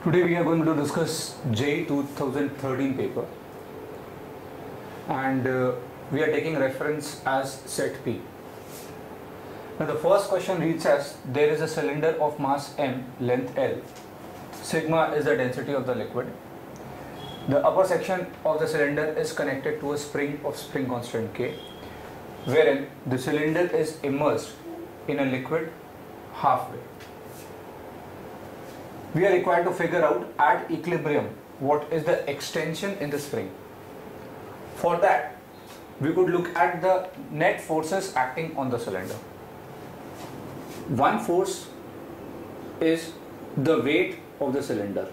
Today we are going to discuss JEE 2013 paper, and we are taking reference as set P. Now the first question reads as, there is a cylinder of mass m, length L. Sigma is the density of the liquid. The upper section of the cylinder is connected to a spring of spring constant K, wherein the cylinder is immersed in a liquid halfway. We are required to figure out at equilibrium what is the extension in the spring. For that, we could look at the net forces acting on the cylinder. One force is the weight of the cylinder,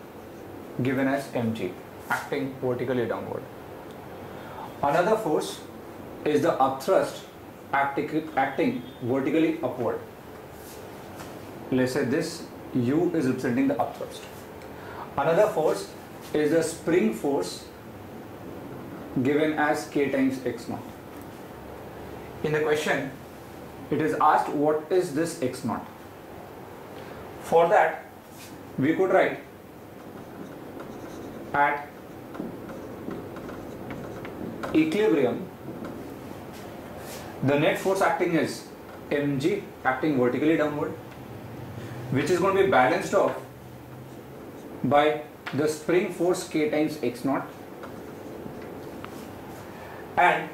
given as mg, acting vertically downward. Another force is the upthrust acting vertically upward. Let's say this U is representing the upthrust. Another force is the spring force, given as K times x naught. In the question, it is asked what is this x naught. For that, we could write at equilibrium, the net force acting is mg, acting vertically downward, which is going to be balanced off by the spring force K times x naught, and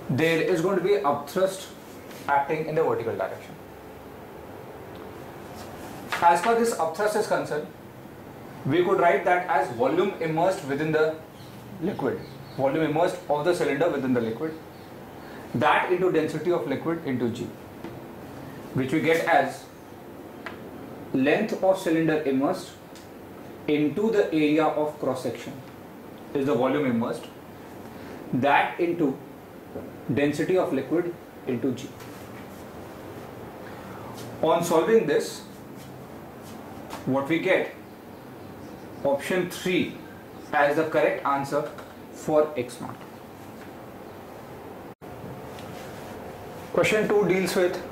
there is going to be upthrust acting in the vertical direction. As far as this upthrust is concerned, we could write that as volume immersed within the liquid, volume immersed of the cylinder within the liquid, that into density of liquid into G, which we get as length of cylinder immersed into the area of cross section is the volume immersed, that into density of liquid into G. On solving this, what we get, option 3 as the correct answer for x naught. Question 2 deals with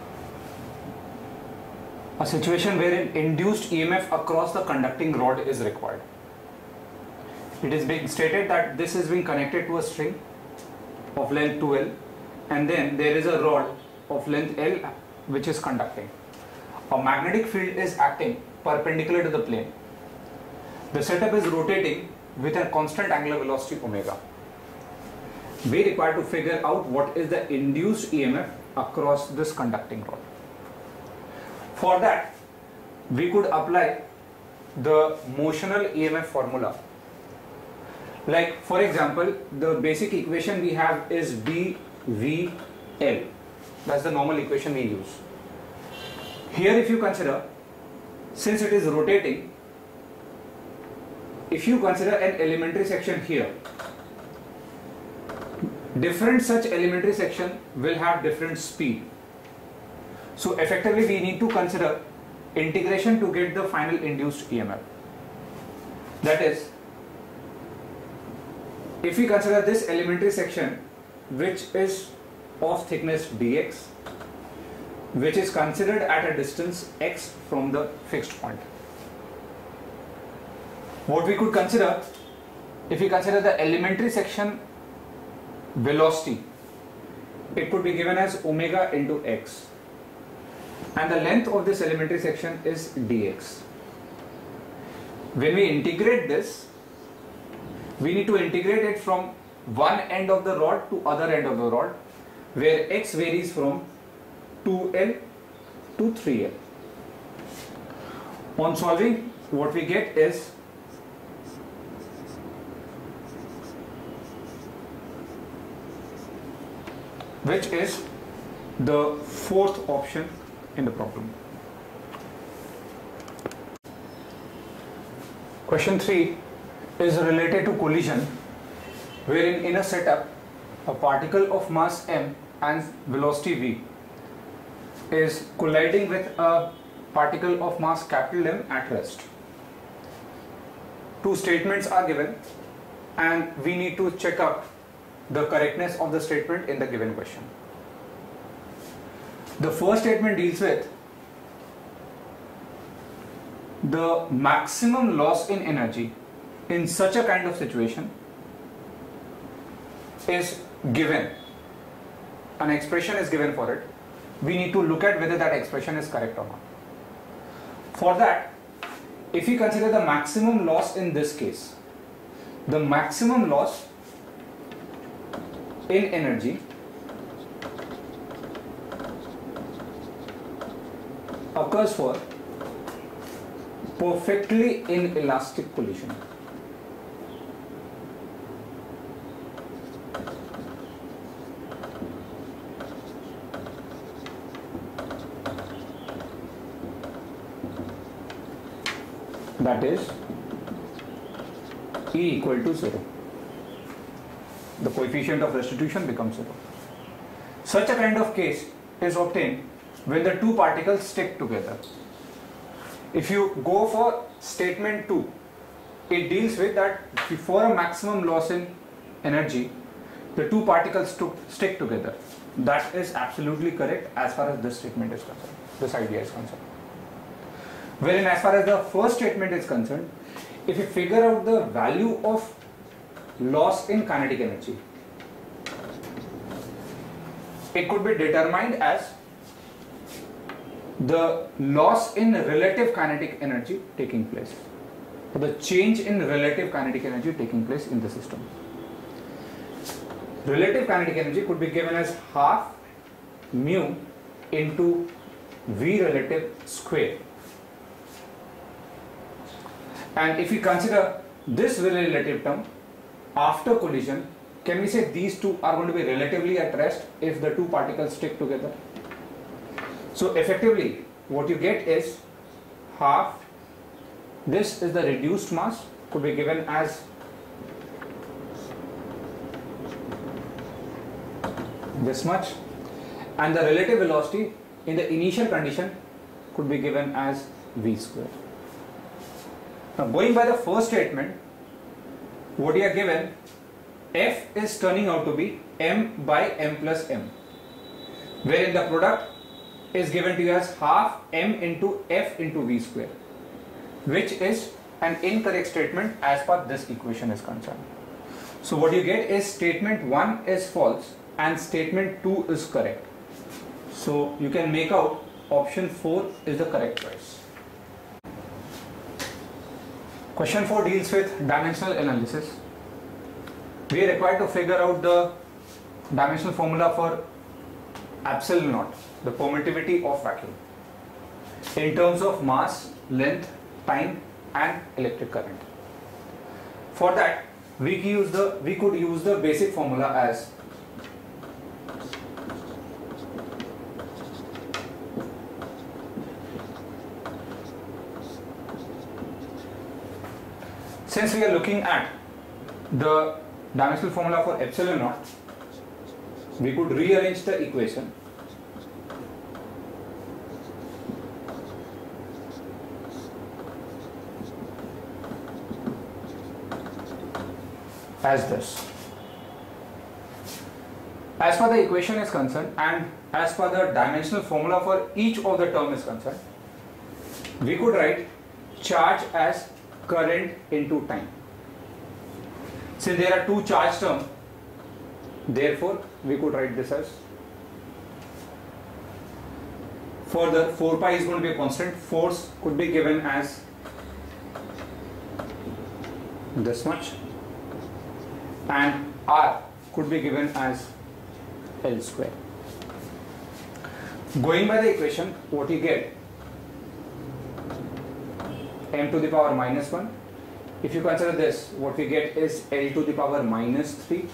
a situation wherein induced EMF across the conducting rod is required. It is being stated that this is being connected to a string of length 2L, and then there is a rod of length L which is conducting. A magnetic field is acting perpendicular to the plane. The setup is rotating with a constant angular velocity omega. We require to figure out what is the induced EMF across this conducting rod. For that, we could apply the Motional Emf Formula. Like, for example, the basic equation we have is dVL. That's the normal equation we use. Here, if you consider, since it is rotating, if you consider an elementary section here, different such elementary section will have different speed. So effectively we need to consider integration to get the final induced EMF. That is, if we consider this elementary section which is of thickness dx, which is considered at a distance x from the fixed point. What we could consider, if we consider the elementary section velocity, it could be given as omega into x, and the length of this elementary section is dx. When we integrate this, we need to integrate it from one end of the rod to other end of the rod, where x varies from 2L to 3L. On solving, what we get is which is the fourth option in the problem. Question 3 is related to collision, wherein in a setup, a particle of mass m and velocity v is colliding with a particle of mass capital M at rest. Two statements are given and we need to check up the correctness of the statement in the given question. The first statement deals with the maximum loss in energy in such a kind of situation is given, an expression is given for it, we need to look at whether that expression is correct or not. For that, if we consider the maximum loss in this case, the maximum loss in energy occurs for perfectly inelastic collision. That is E equal to 0. The coefficient of restitution becomes 0. Such a kind of case is obtained when the two particles stick together. If you go for statement 2, it deals with that for a maximum loss in energy, the two particles stick together. That is absolutely correct as far as this statement is concerned, this idea is concerned. Wherein as far as the first statement is concerned, if you figure out the value of loss in kinetic energy, it could be determined as the loss in relative kinetic energy taking place, or the change in relative kinetic energy taking place in the system. Relative kinetic energy could be given as half mu into V relative square. And if we consider this relative term after collision, can we say these two are going to be relatively at rest if the two particles stick together? So effectively what you get is half, this is the reduced mass, could be given as this much, and the relative velocity in the initial condition could be given as V square. Now going by the first statement, what you are given, F is turning out to be M by M plus M, wherein the product is given to you as half M into F into V square, which is an incorrect statement as far this equation is concerned. So what you get is statement 1 is false and statement 2 is correct. So you can make out option 4 is the correct choice. Question 4 deals with dimensional analysis. We are required to figure out the dimensional formula for epsilon naught, the permittivity of vacuum, in terms of mass, length, time and electric current. For that, we could use the basic formula as since we are looking at the dimensional formula for epsilon naught, we could rearrange the equation as this. As far the equation is concerned and as far the dimensional formula for each of the term is concerned, we could write charge as current into time. Since there are two charge terms, therefore we could write this as, further 4 pi is going to be a constant, force could be given as this much and R could be given as L square. Going by the equation, what you get, m to the power minus 1. If you consider this, what we get is L to the power minus 3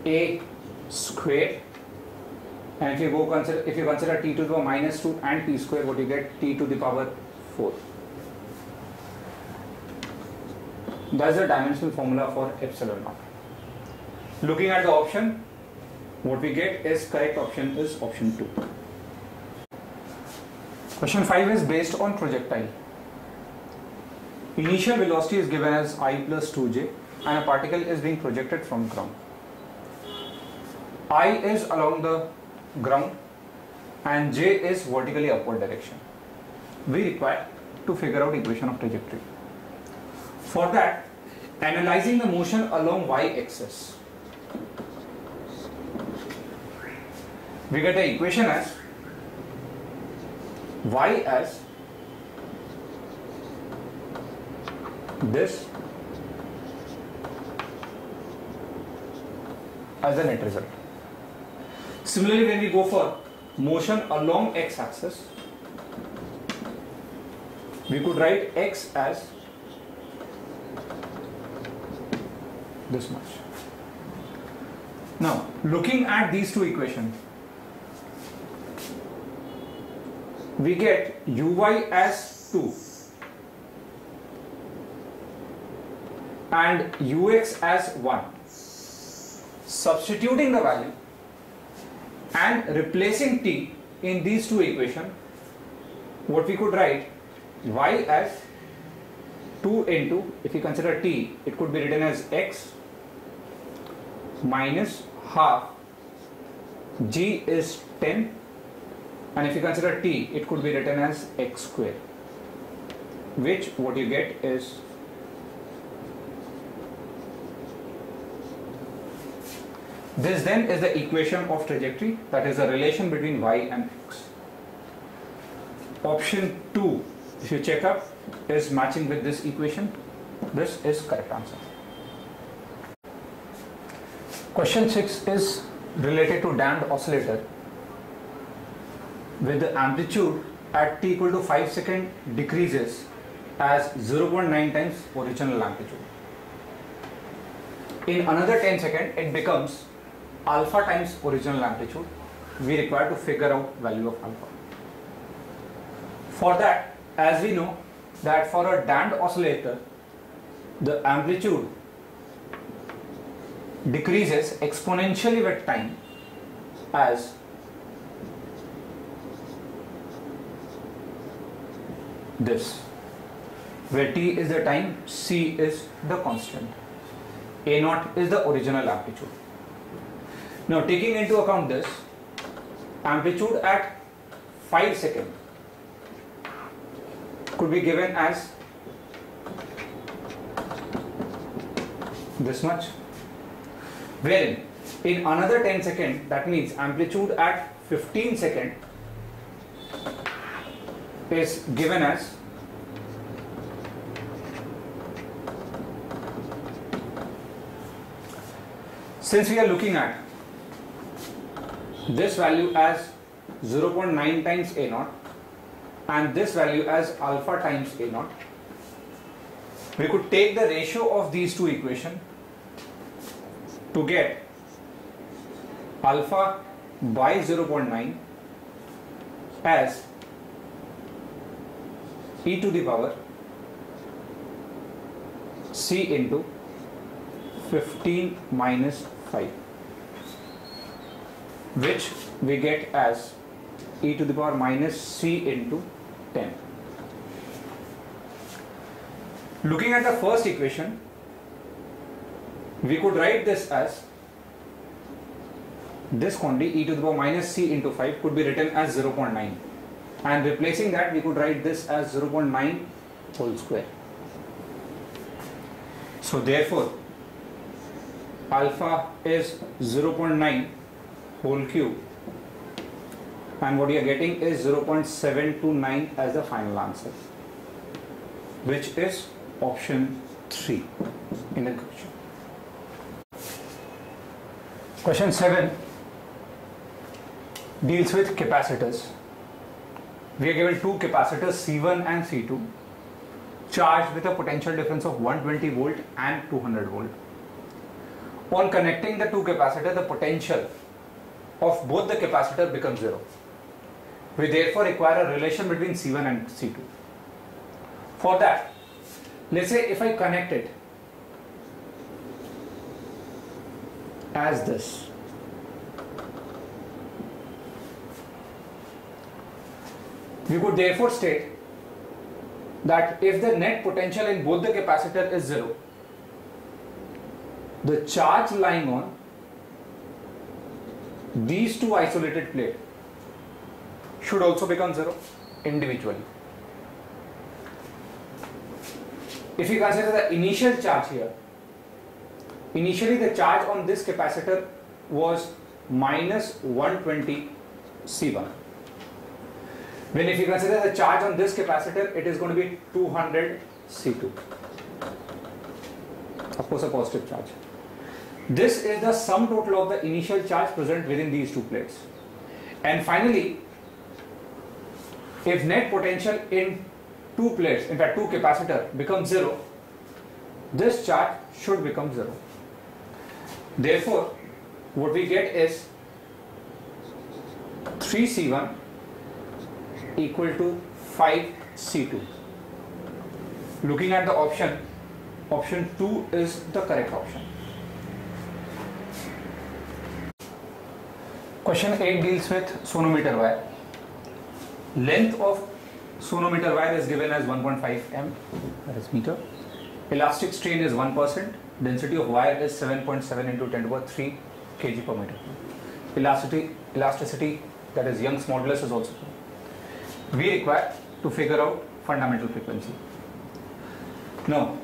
A square, and if you consider T to the power minus 2 and T square, what you get, T to the power 4. That's the dimensional formula for epsilon naught. Looking at the option, what we get is correct option is option 2. Question 5 is based on projectile. Initial velocity is given as I plus 2j and a particle is being projected from ground. I is along the ground and j is vertically upward direction. We require to figure out equation of trajectory. For that, analyzing the motion along y-axis, we get the equation as y as this as the net result. Similarly, when we go for motion along x-axis, we could write x as this much. Now, looking at these two equations, we get uy as 2 and ux as 1. Substituting the value and replacing t in these two equations, what we could write y as 2 into, if you consider t, it could be written as x minus half, g is 10, and if you consider t, it could be written as x square, which what you get is this. Then is the equation of trajectory, that is the relation between y and x. Option 2, if you check up, is matching with this equation. This is correct answer. Question 6 is related to damped oscillator with the amplitude at t equal to 5 seconds decreases as 0.9 times original amplitude. In another 10 seconds, it becomes alpha times original amplitude. We require to figure out value of alpha. For that, as we know that for a damped oscillator, the amplitude decreases exponentially with time as this, where t is the time, c is the constant, a naught is the original amplitude. Now, taking into account this, amplitude at 5 seconds could be given as this much, wherein in another 10 seconds, that means amplitude at 15 seconds is given as since we are looking at this value as 0.9 times a naught and this value as alpha times a naught, we could take the ratio of these two equations to get alpha by 0.9 as e to the power c into 15 minus 5, which we get as e to the power minus c into 10. Looking at the first equation, we could write this as this quantity e to the power minus c into 5 could be written as 0.9, and replacing that we could write this as 0.9 whole square. So therefore alpha is 0.9 whole cube, and what you are getting is 0.729 as the final answer, which is option 3 in the question. Question 7 deals with capacitors. We are given two capacitors C1 and C2 charged with a potential difference of 120 volt and 200 volt. On connecting the two capacitors, the potential of both the capacitor becomes 0. We therefore require a relation between C1 and C2. For that, let's say if I connect it as this, we could therefore state that if the net potential in both the capacitor is 0, the charge lying on these two isolated plates should also become 0 individually. If you consider the initial charge here, initially the charge on this capacitor was minus 120 C1. When if you consider the charge on this capacitor, it is going to be 200 C2. Of course, a positive charge. This is the sum total of the initial charge present within these two plates. And finally, if net potential in two plates, in fact two capacitor, becomes 0, this charge should become 0. Therefore, what we get is 3C1 equal to 5C2. Looking at the option, option 2 is the correct option. Question 8 deals with sonometer wire. Length of sonometer wire is given as 1.5 m, that is meter. Elastic strain is 1%. Density of wire is 7.7 into 10 to the power 3 kg per meter. Elasticity, that is Young's modulus, is also given. We require to figure out fundamental frequency. Now,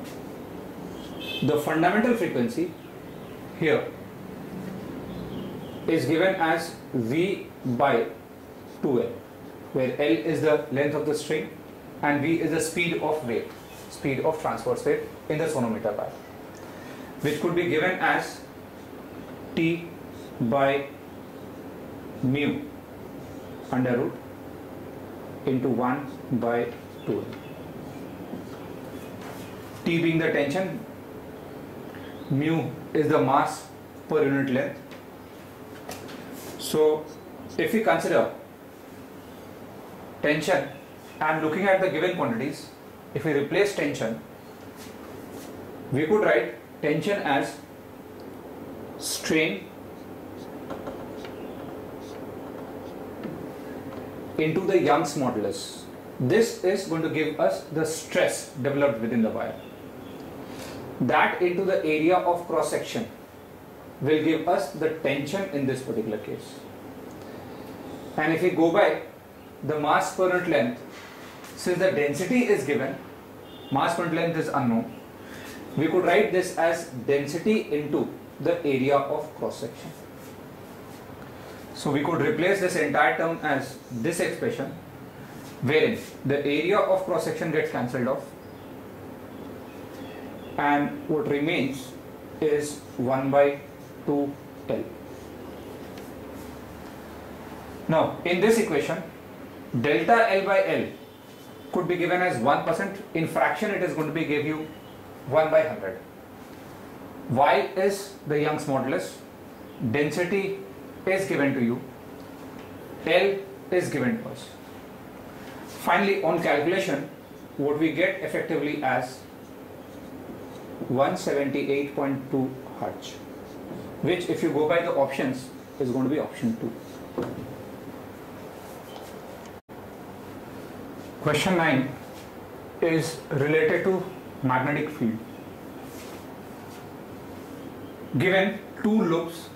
the fundamental frequency here is given as V by 2L, where L is the length of the string and V is the speed of wave, speed of transverse wave in the sonometer wire, which could be given as T by mu under root into 1 by 2L. T being the tension, mu is the mass per unit length. So if we consider tension and looking at the given quantities, if we replace tension, we could write tension as strain into the Young's modulus. This is going to give us the stress developed within the wire. That into the area of cross section will give us the tension in this particular case. And if we go by the mass per unit length, since the density is given, mass per unit length is unknown, we could write this as density into the area of cross section. So we could replace this entire term as this expression, wherein the area of cross section gets cancelled off and what remains is 1 by 2L. Now in this equation, delta L by L could be given as 1%. In fraction it is going to be give you 1 by 100. Y is the Young's modulus, density is given to you, L is given to us. Finally, on calculation, what we get effectively as 178.2 Hertz, which if you go by the options is going to be option 2. Question 9 is related to magnetic field. Given two loops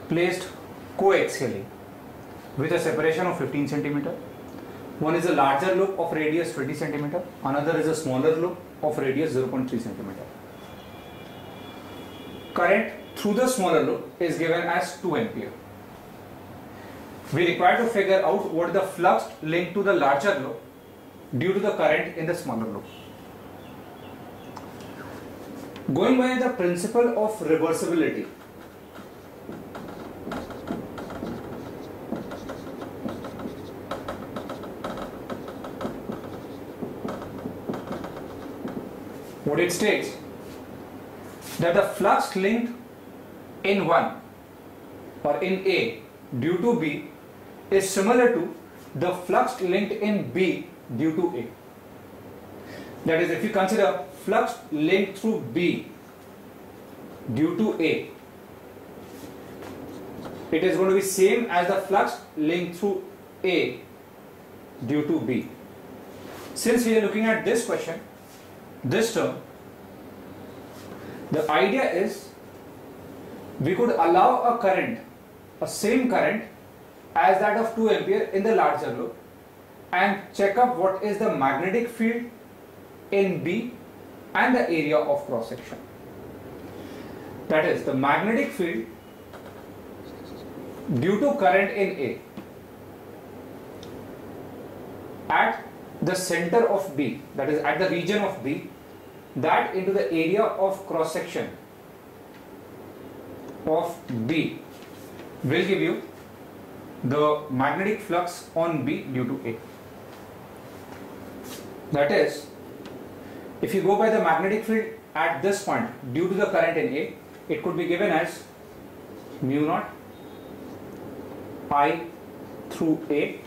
placed coaxially with a separation of 15 cm. One is a larger loop of radius 20 cm, another is a smaller loop of radius 0.3 cm. Current through the smaller loop is given as 2 ampere. We require to figure out what is the flux linked to the larger loop due to the current in the smaller loop. Going by the principle of reversibility, what it states that the flux linked in 1 or in A due to B is similar to the flux linked in B due to A. That is, if you consider flux linked through B due to A, it is going to be same as the flux linked through A due to B. Since we are looking at this question, this term, the idea is we could allow a current, a same current as that of 2 ampere in the larger loop and check up what is the magnetic field in B and the area of cross section. That is, the magnetic field due to current in A at the center of B, that is at the region of B, that into the area of cross section of B will give you the magnetic flux on B due to A. That is, if you go by the magnetic field at this point due to the current in A, it could be given as mu naught I through A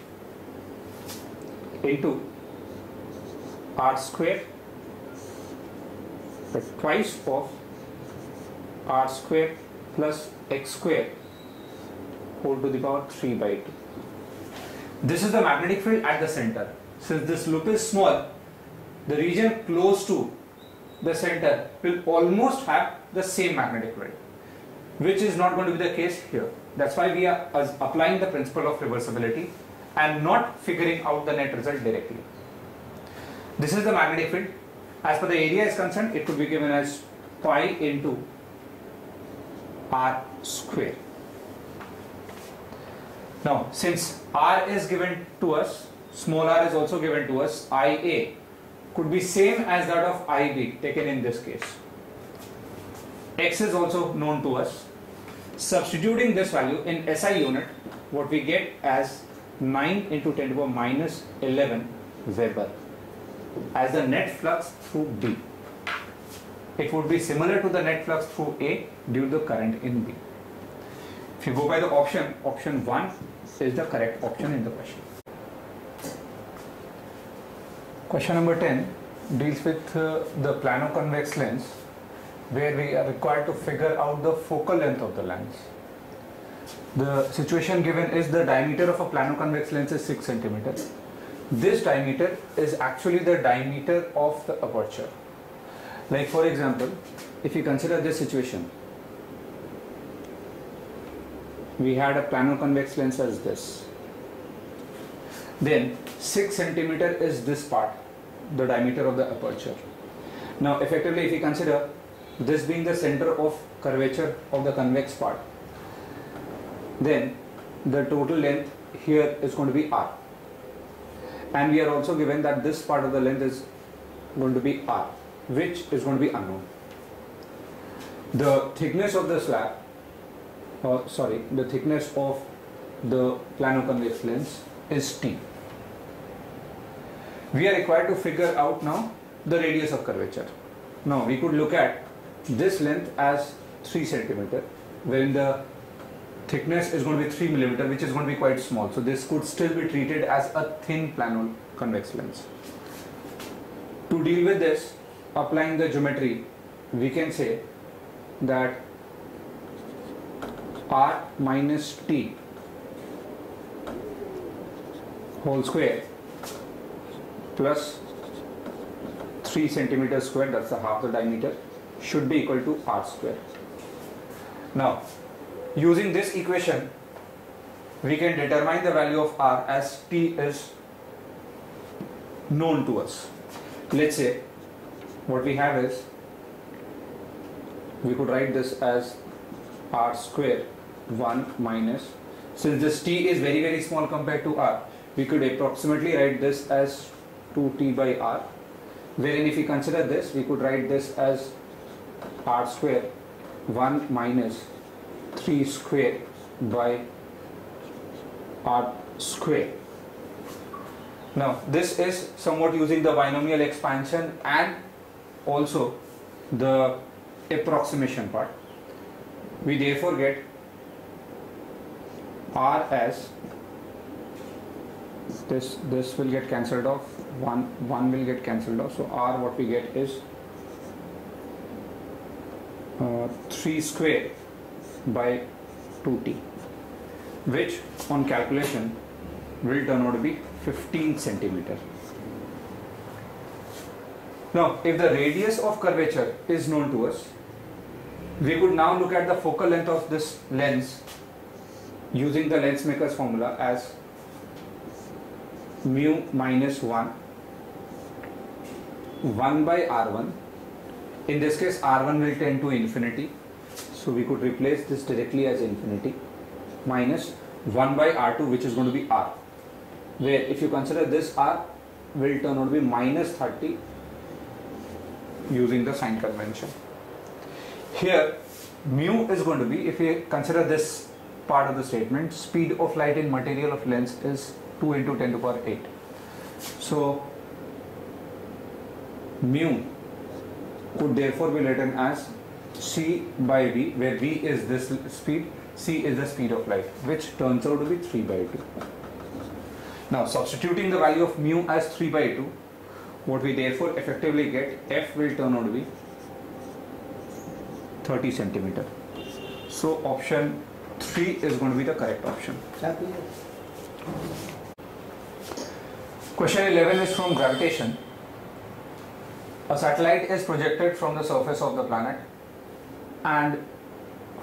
into R square, but twice of R square plus X square whole to the power 3 by 2. This is the magnetic field at the center. Since this loop is small, the region close to the center will almost have the same magnetic field, which is not going to be the case here. That's why we are applying the principle of reversibility and not figuring out the net result directly. This is the magnetic field. As per the area is concerned, it could be given as pi into R square. Now, since R is given to us, small r is also given to us, IA could be same as that of IB taken in this case. X is also known to us. Substituting this value in SI unit, what we get as 9 into 10 to the power minus 11 Weber as the net flux through B. It would be similar to the net flux through A due to the current in B. If you go by the option 1 is the correct option in the question. Question number 10 deals with the plano-convex lens, where we are required to figure out the focal length of the lens. The situation given is the diameter of a plano-convex lens is 6 cm. This diameter is actually the diameter of the aperture. Like for example, if you consider this situation, we had a plano-convex lens as this. Then 6 cm is this part, the diameter of the aperture. Now effectively, if you consider this being the center of curvature of the convex part, then the total length here is going to be R. And we are also given that this part of the length is going to be R, which is going to be unknown. The thickness of the slab, the thickness of the plano-convex lens is T. We are required to figure out now the radius of curvature. Now we could look at this length as 3 cm, wherein the thickness is going to be 3 mm, which is going to be quite small. So this could still be treated as a thin plano-convex lens. To deal with this, applying the geometry, we can say that R minus T whole square plus 3 cm square, that's the half the diameter, should be equal to R square. Now, using this equation, we can determine the value of R as T is known to us. Let's say what we have is, we could write this as R square 1 minus, since this T is very very small compared to R, we could approximately write this as 2T by R, wherein if we consider this, we could write this as R square 1 minus 3 square by R square. Now this is somewhat using the binomial expansion and also the approximation part. We therefore get R as this will get cancelled off, 1 will get cancelled off, so R what we get is 3 square by 2T, which on calculation will turn out to be 15 cm. Now if the radius of curvature is known to us, we could now look at the focal length of this lens using the lens maker's formula as mu minus 1 1 by R1. In this case, R1 will tend to infinity. So we could replace this directly as infinity, minus 1 by R2, which is going to be R. Where if you consider this R will turn out to be minus 30 using the sign convention. Here mu is going to be, if we consider this part of the statement, speed of light in material of length is 2 into 10 to the power 8. So mu could therefore be written as c by v, where v is this speed, c is the speed of light, which turns out to be 3 by 2. Now substituting the value of mu as 3 by 2, what we therefore effectively get, f will turn out to be 30 centimeter. So option 3 is going to be the correct option. Question 11 is from gravitation. A satellite is projected from the surface of the planet and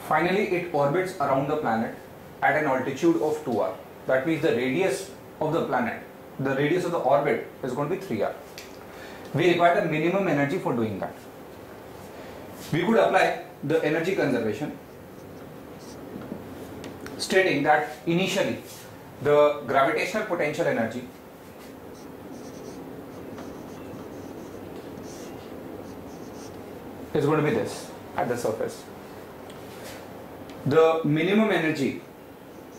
finally it orbits around the planet at an altitude of 2r. That means the radius of the planet, the radius of the orbit is going to be 3r. We require the minimum energy for doing that. We could apply the energy conservation, stating that initially the gravitational potential energy is going to be this at the surface. The minimum energy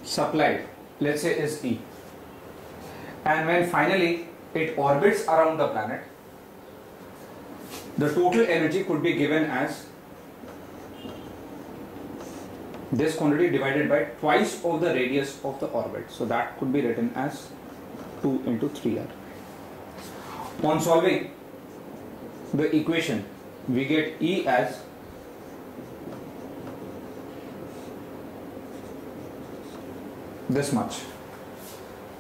supplied, let's say, is E. And when finally it orbits around the planet, the total energy could be given as this quantity divided by twice of the radius of the orbit. So that could be written as 2 into 3r. On solving the equation, we get E as this much,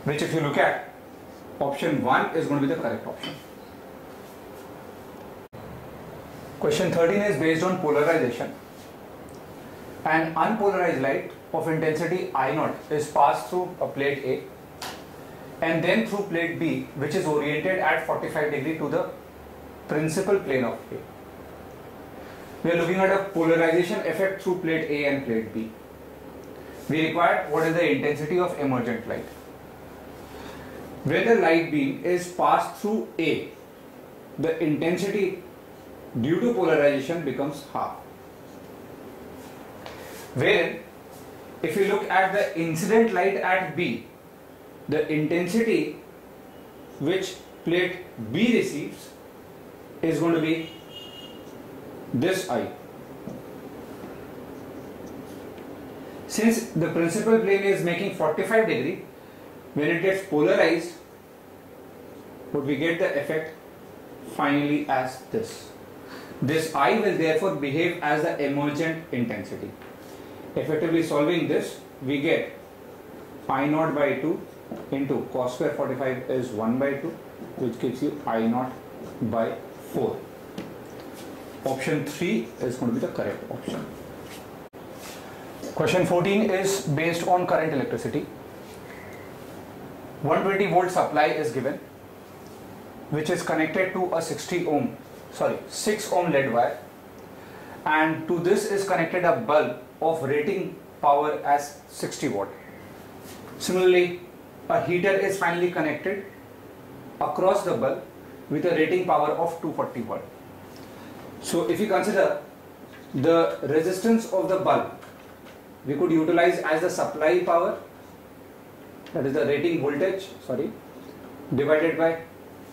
which if you look at, option 1 is going to be the correct option. Question 13 is based on polarization. An unpolarized light of intensity I0 is passed through a plate A and then through plate B, which is oriented at 45 degree to the principal plane of A. We are looking at a polarization effect through plate A and plate B. We require what is the intensity of emergent light. When the light beam is passed through A, the intensity due to polarization becomes half. Wherein, if you look at the incident light at B, the intensity which plate B receives is going to be this I. Since the principal plane is making 45 degree, when it gets polarized, what we get the effect finally as this. This I will therefore behave as the emergent intensity. Effectively solving this, we get I0 by 2 into cos square 45 is 1 by 2, which gives you I0 by 4. Option 3 is going to be the correct option. Question 14 is based on current electricity. 120 volt supply is given, which is connected to a 6 ohm lead wire, and to this is connected a bulb of rating power as 60 watt. Similarly, a heater is finally connected across the bulb with a rating power of 240 watt. So if you consider the resistance of the bulb, we could utilize as the supply power, that is the rating voltage, divided by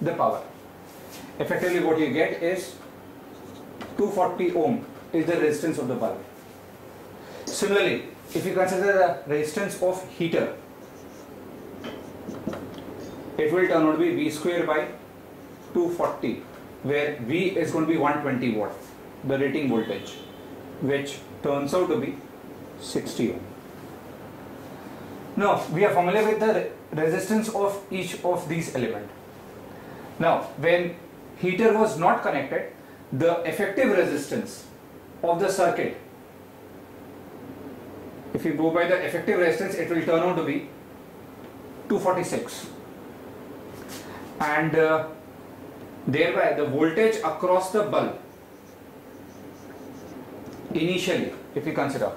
the power. Effectively what you get is 240 ohm is the resistance of the bulb. Similarly, if you consider the resistance of heater, it will turn out to be V square by 240, where V is going to be 120 watt, the rating voltage, which turns out to be 60 ohm. Now we are familiar with the resistance of each of these elements. Now when heater was not connected, the effective resistance of the circuit, if you go by the effective resistance, it will turn out to be 246, and Thereby the voltage across the bulb initially, if we consider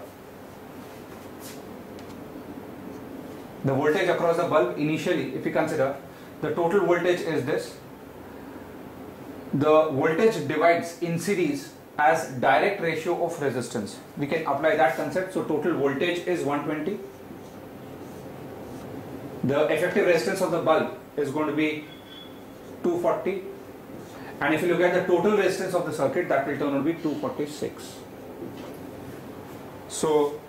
the voltage across the bulb initially, if we consider the total voltage is this, the voltage divides in series as direct ratio of resistance. We can apply that concept. So total voltage is 120. The effective resistance of the bulb is going to be 240. And if you look at the total resistance of the circuit, that will turn out to be 246. So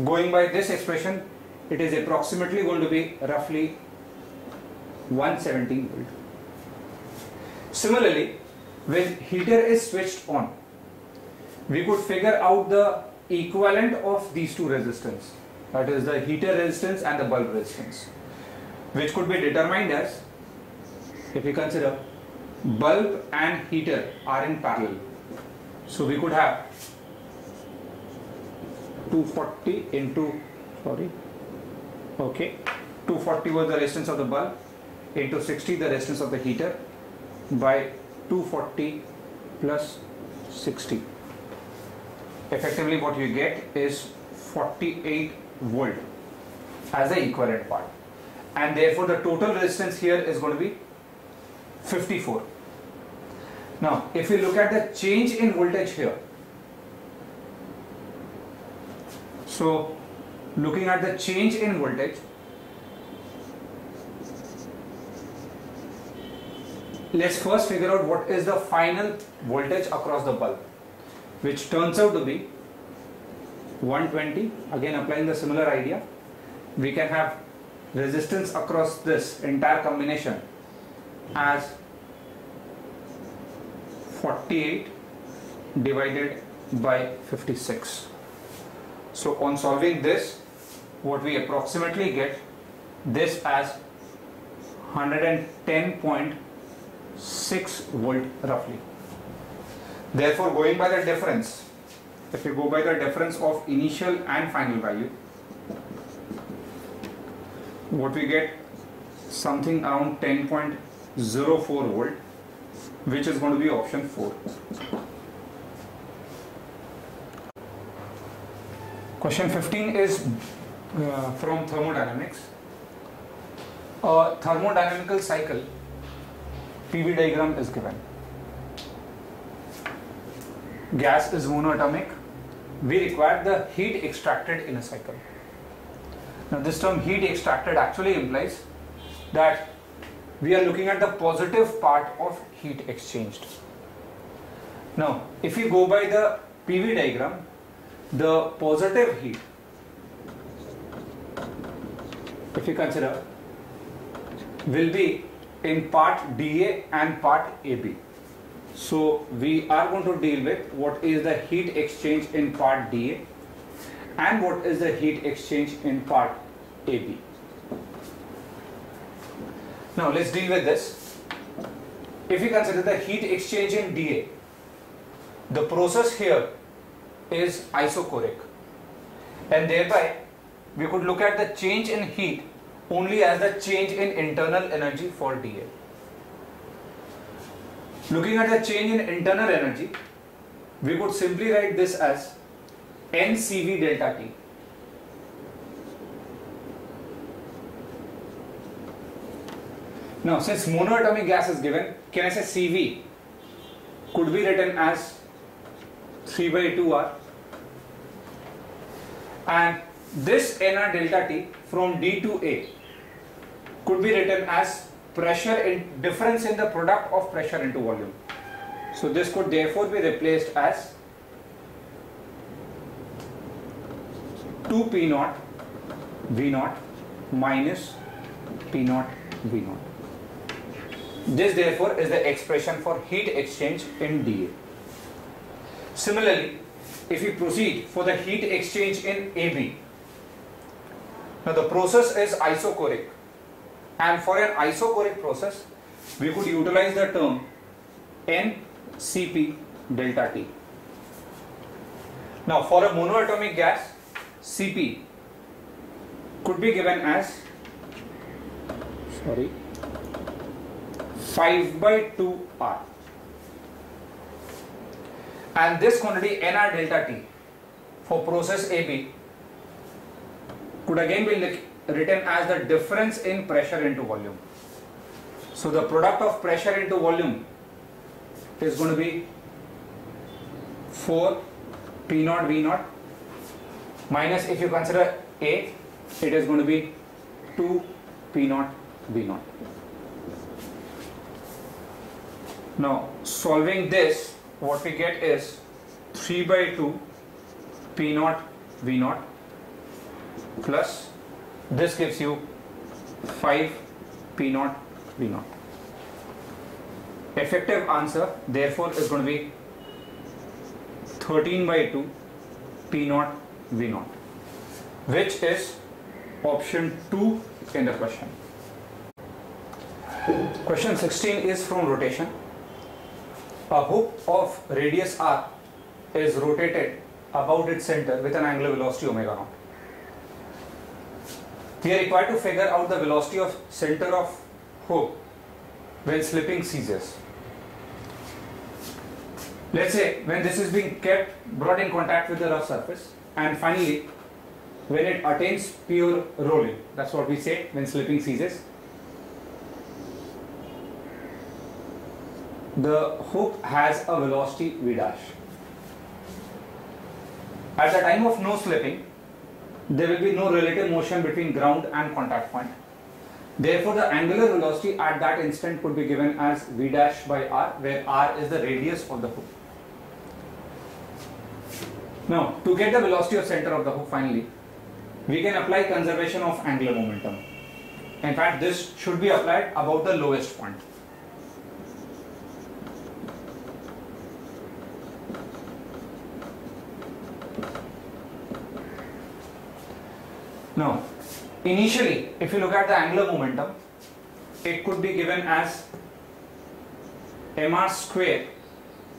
going by this expression, it is approximately going to be roughly 117 volt. Similarly, when heater is switched on, we could figure out the equivalent of these two resistance, that is the heater resistance and the bulb resistance, which could be determined as, if we consider bulb and heater are in parallel, so we could have 240 into 240 was the resistance of the bulb into 60 the resistance of the heater by 240 plus 60. Effectively what you get is 48 volt as the equivalent part, and therefore the total resistance here is going to be 54. Now if we look at the change in voltage here, so looking at the change in voltage, let's first figure out what is the final voltage across the bulb, which turns out to be 120. Again, applying the similar idea, we can have resistance across this entire combination as 48 divided by 56. So on solving this, what we approximately get this as 110.6 volt roughly. Therefore, going by the difference, if you go by the difference of initial and final value, what we get something around 10.04 volt, which is going to be option 4. Question 15 is from thermodynamics. A thermodynamical cycle PV diagram is given. Gas is monoatomic. We require the heat extracted in a cycle. Now this term heat extracted actually implies that we are looking at the positive part of heat exchanged. Now if you go by the PV diagram, the positive heat, if you consider, will be in part dA and part AB. So we are going to deal with what is the heat exchange in part dA and what is the heat exchange in part AB. Now let's deal with this. If you consider the heat exchange in dA, the process here is isochoric, and thereby we could look at the change in heat only as the change in internal energy for dA. Looking at the change in internal energy, we could simply write this as NCV delta T. Now since monoatomic gas is given, can I say CV could be written as 3 by 2R, and this NR delta T from D to A could be written as pressure in difference in the product of pressure into volume. So this could therefore be replaced as 2 P naught V naught minus P naught V naught. This therefore is the expression for heat exchange in dA. Similarly, if we proceed for the heat exchange in AB, now the process is isochoric, and for an isochoric process we could utilize the term NCP delta T. Now for a monoatomic gas, Cp could be given as 5 by 2 R. And this quantity nR delta T for process AB could again be written as the difference in pressure into volume. So the product of pressure into volume is going to be 4 P naught V naught minus, if you consider A, it is going to be 2 P naught V naught. Now solving this, what we get is 3 by 2 P naught V naught plus this gives you 5 P naught V naught. Effective answer therefore is going to be 13 by 2 P naught V naught, which is option 2 in the question. Question 16 is from rotation. A hoop of radius r is rotated about its center with an angular velocity omega naught. We are required to figure out the velocity of center of hoop when slipping ceases. Let's say when this is being brought in contact with the rough surface, and finally when it attains pure rolling, that's what we say when slipping ceases, the hoop has a velocity v dash. At the time of no slipping, there will be no relative motion between ground and contact point. Therefore, the angular velocity at that instant could be given as v dash by r, where r is the radius of the hoop. Now, to get the velocity of center of the hoop finally, we can apply conservation of angular momentum. In fact, this should be applied about the lowest point. Now, initially, if you look at the angular momentum, it could be given as mr square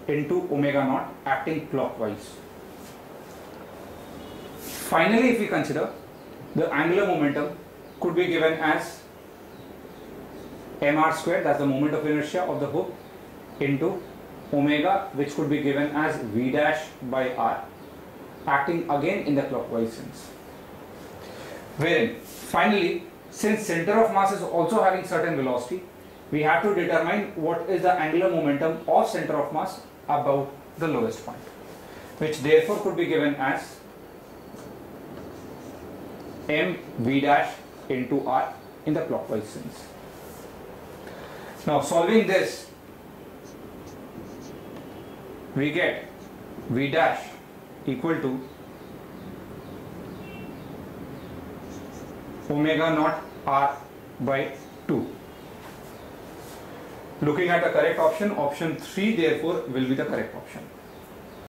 into omega naught acting clockwise. Finally, if we consider, the angular momentum could be given as mr square, that's the moment of inertia of the hoop, into omega, which could be given as v dash by r, acting again in the clockwise sense. Wherein, finally, since center of mass is also having certain velocity, we have to determine what is the angular momentum of center of mass about the lowest point, which therefore could be given as m v dash into r in the clockwise sense. Now solving this, we get v dash equal to omega naught r by 2. Looking at the correct option, option 3 therefore will be the correct option.